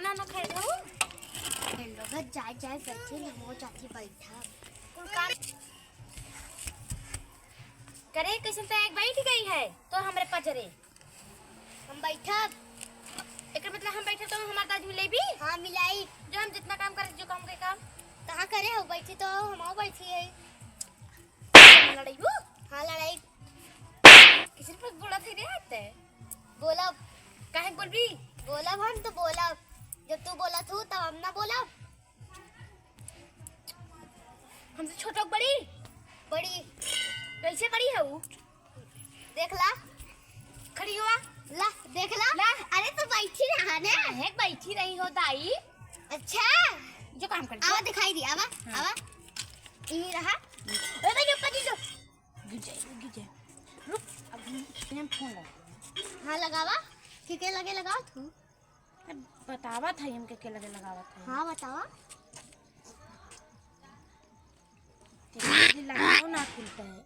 खाना ना खाए रहू लोग जाए जाए बैठे ना हो चाची बैठा कुल काम करे कैसे तो एक बैठ गई है तो हमरे पजरे हम बैठा एक मतलब हम बैठे तो हमारे दादी मिले भी हाँ मिलाई जो हम जितना काम करे जो काम के काम कहाँ करे हो बैठी तो हम बैठी है लड़ाई वो हाँ लड़ाई किसी पर बोला थे रे आते बोला काहे बोलबी बोला हम तो बोला जब तू बोला तू तब हम ना बोला हमसे छोटा बड़ी बड़ी कैसे बड़ी है वो देख ला खड़ी हुआ ला देख ला ला अरे तो बैठी रहा ना है बैठी रही हो दाई अच्छा जो काम करती आवा दिखाई दी आवा आवा यही रहा अरे ये पति जो गिर जाए रुक अब हम फोन लगा हाँ लगावा के लगे लगाओ तू बतावा था हम के लगे लगावा था हाँ बतावा लगाओ ना खुलता है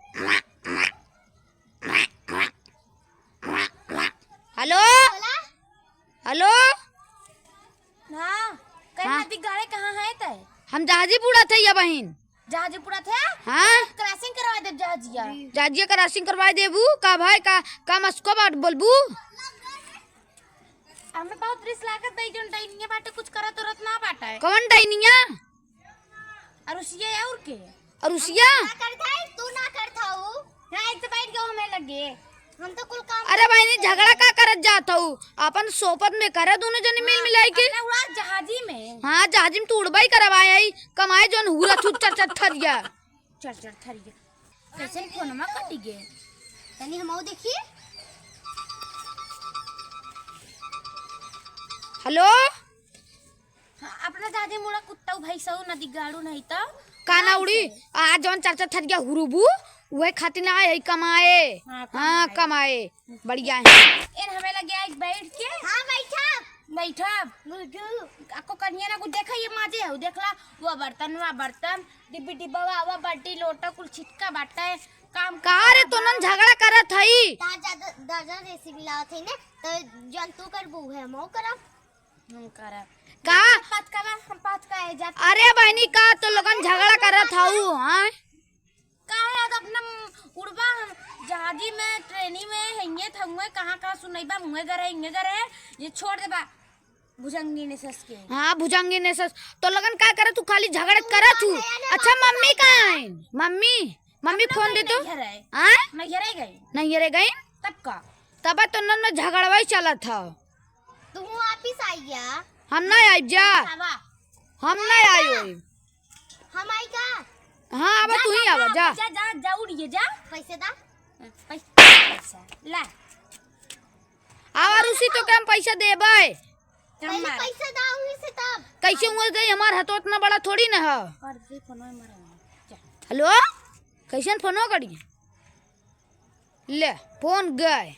हेलो बोला हेलो हाँ कहीं हाँ? नदी गाड़े कहाँ है तय हम जहाजीपुरा थे या बहन जहाजीपुरा थे हाँ क्रॉसिंग करवा दे जहाजिया जहाजिया क्रॉसिंग करवा देबू का भाई का मस्को बाट बोलबू हमें बहुत रिस्क लागत दई जोन डाइनिया बाटे कुछ करा तो रत ना बाटा है कौन डाइनिया और उसिया और के और उसिया ना करता है तू ना करता हो हां एक तो बैठ गयो हमें लगे हम तो कुल काम अरे बहनी झगड़ा का करत जात हूँ अपन सोपत में करे दोनों जने मिल मिलाई के अपना उड़ा जहाजी में हाँ जहाजी में तू उड़बाई करवाए आई कमाए जोन हुरा छुट चर चर थरिया चढ़ थरी कैसे फोन में कटी गे तनी हम देखिए हेलो अपना जहाजी मुड़ा कुत्ता भाई सौ नदी गाड़ू नहीं तो काना उड़ी आज जोन चर चर थरिया हुरुबू वही खातिर ना आए कमाए हाँ कमाए बढ़िया है इन हमें लगे एक बैठ के हाँ बैठा बैठा आपको कन्या ना कुछ देखा ये माजे है देखला वो बर्तन डिब्बी डिब्बा वो बाल्टी लोटा कुल छिटका बाटा है काम का रे तोनन झगड़ा करत हई दादा रेसिपी लावत है ने तो जल तू कर बू है हम करब हम करा का हम पात का है जात अरे बहनी का तो लोगन झगड़ा करत हऊ हाँ का है अपना उड़बा जहाजी में ट्रेनी में हेंगे थंगे कहां सुनैबा मुंगे गरे ये छोड़ देबा भुजंगी ने सस के हाँ भुजंगी ने सस तो लगन का करे तू खाली झगड़ा करत हूँ अच्छा मम्मी कहाँ है मम्मी फोन दे तो हाँ नहीं हरे गई नहीं रे गई तब का तब तो न झगड़वा ही चला था तू वापिस आई गया हम नहीं आई जा आवा हम नहीं आई होई हम आई का हाँ अब तू ही आवा जा जा उड़िए जा पैसे दा पैसा ला आवर उसी तो कम पैसा देबे पहले पैसा दा हुई से तब कैसे हुआ गई हमार हाथ उतना बड़ा थोड़ी ना है कर दे फोन में मरा हेलो कैसे फोन करिए ले फोन गए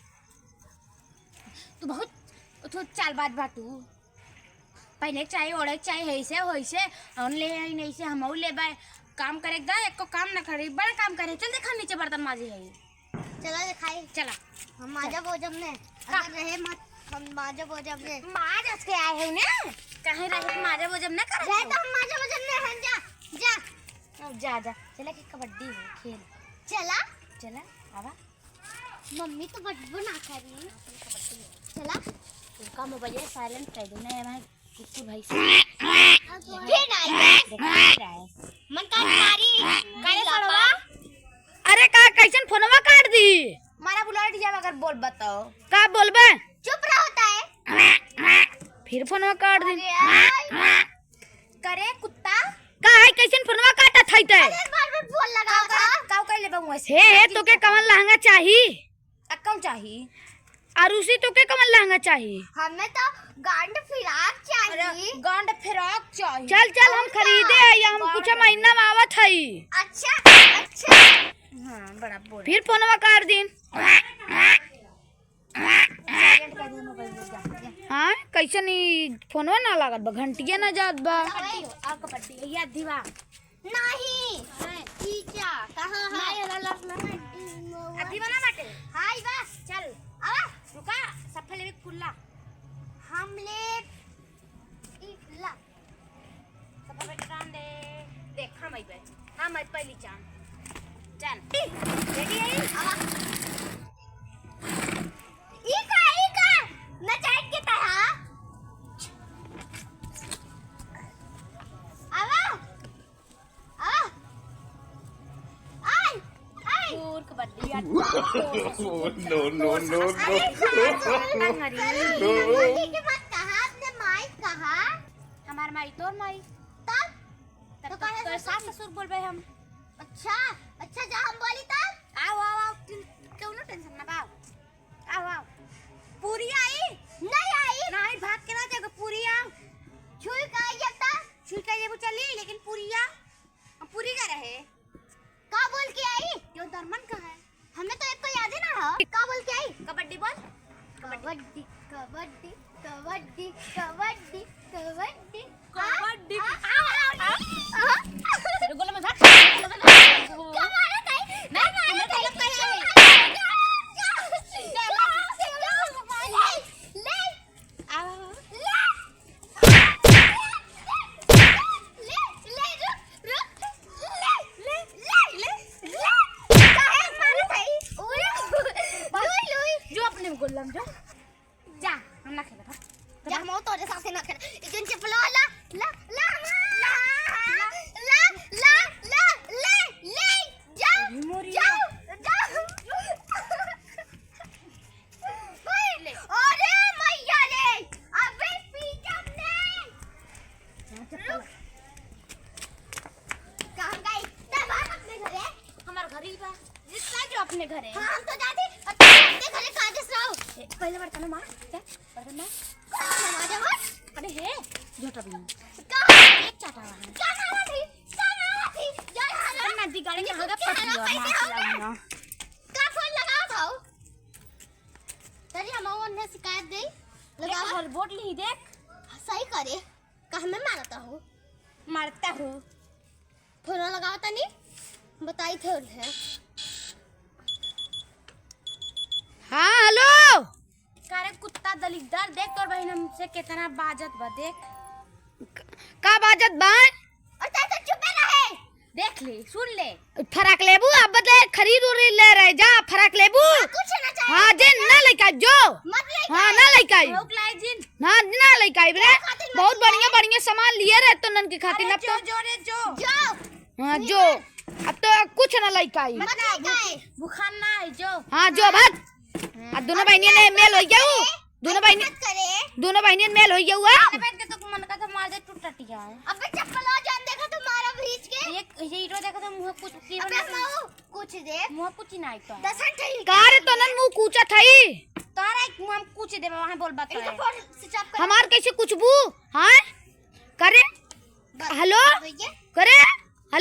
तू बहुत तो चाल बात बाटू पहले चाहिए ओढ़े चाहिए ऐसे होइसे हम ले आई नहीं से हम ले बाय काम करे दा एक को काम ना करे बड़ा काम करे चल देखा नीचे बर्तन माजे है चला दिखाई चला हम माजा भोजम ने अगर रहे मत हम माजा भोजम ने माज के आए हो ना कहीं रहे माजे वो जब ना कर रहे तो हम माजा भोजम ने हम जा अब जा चला कि कबड्डी हो खेल चला चला आवा मम्मी तो बदबू ना करी चला उनका मोबाइल साइलेंट कर देना है भाई किसी भाई से फिर आई मन का मारी काले सड़वा अरे का कैसे फोनवा काट दी मारा बुला दिया अगर बोल बताओ का बोलबे चुप रहो होता है फिर फोनवा काट दी करे कुत्ता का है कैसे फोनवा काटा थई ते बार बार बोल लगा था काऊ कर ले बंगवा से हे तो के कमल लहंगा चाहिए अकाउंट चाहिए और उसी तो के कमल लहंगा चाहिए हमें तो गांड फिराक चाहिए गांड फिराक चाहिए चल चल हम खरीदे या हम कुछ महीना में आवत हई अच्छा हां बड़ा बोल फिर फोनवा काट दिन साइलेंट कर दे मोबाइल में हाँ कैसे नहीं फोनवा ना लागत बा घंटिया ना जात बा आ कबड्डी या दीवा नहीं टीचा कहां है नहीं हला अभी बना बाटे हाय बस चल आ रुका सफल में खुला हमले पहली चांद चल रेडी है इका ना चाट के तरह आवा आ आई आई दूर कबड्डी No. मोदी की बात कहा आपने माइक कहा हमार माई तोर माई तब तब तो तो कहे सास ससुर बोलबे हम अच्छा जा हम बोली तब आओ क्यों ना टेंशन ना बाओ आओ पूरी आई नहीं भाग के ना जाएगा पूरी आओ छुई का जता छुई का ये वो चली लेकिन पूरी आ पूरी का रहे का बोल के आई क्यों दरमन का है हमें तो एक को याद ही ना रहा का बोल के आई कबड्डी बोल कबड्डी कबड्डी कबड्डी कबड्डी कबड्डी कबड्डी गोला में भाग कमारा नहीं मैं मारा नहीं ले आओ जो अपने गोलम जो जा हम ना खेले भाग जा मो तोरे साथे ना कर इजन चपला ला ला ला ला ला ला ला ले जाओ जाओ जाओ ले अरे मैया रे अबे पीछे ने कहां गई तब अपने घरे हमार घर ही बा जिसका जो अपने घर है हम तो जाते अपने घरे कागज रहो पहले बर्तन में मार क्या बर्तन में नमाज मत अरे है झूठा भी कहां एक चाटा हुआ है कहां थी जा अरे नदी गाड़ी में हगा पट गया मार लाऊंगा का फोन लगाओ भाऊ तरी हम ने शिकायत दी लगा लगाओ हर बोट ली देख सही करे का हमें मारता हूँ मारता हूँ फोन लगाओ तनी बताई थे है हाँ हेलो कारे कुत्ता दलिद्दर देख तोर बहन हमसे कितना बाजत बा देख का बाजत बा और ताता चुप रहे देख ले सुन ले फराक लेबू अब बदले खरीद उरी ले रहे जा फराक लेबू कुछ ना चाहिए हाँ जिन ना लेका जो मत ले हाँ ना लेका रोक लाई जिन ना लेका रे बहुत बढ़िया सामान लिए रहे तो नन की खातिर अब तो जो रे जो जाओ हाँ जो अब तो कुछ ना लेका मत ले गए बुखार ना है जो हाँ जो भाग अब दोनों बहनियों ने मेल हो गया दोनों बहनियों मेल हो गया अरे बैठ के तो मन का तो मार दे टूट टटिया है अबे चप्पल आ जान देखा तुम्हारा भीज के ये हीरो देखो तो मुंह कुछ की अबे माऊ कुछ दे मुंह कुछ ही नहीं तो दसन ठीक कार तो नन मुंह कूचा थई तारा एक मुंह हम कुछ दे वहां बोल बात इनका है फोन स्विच ऑफ कर हमार कैसे कुछ बू हाँ करे हेलो भैया करे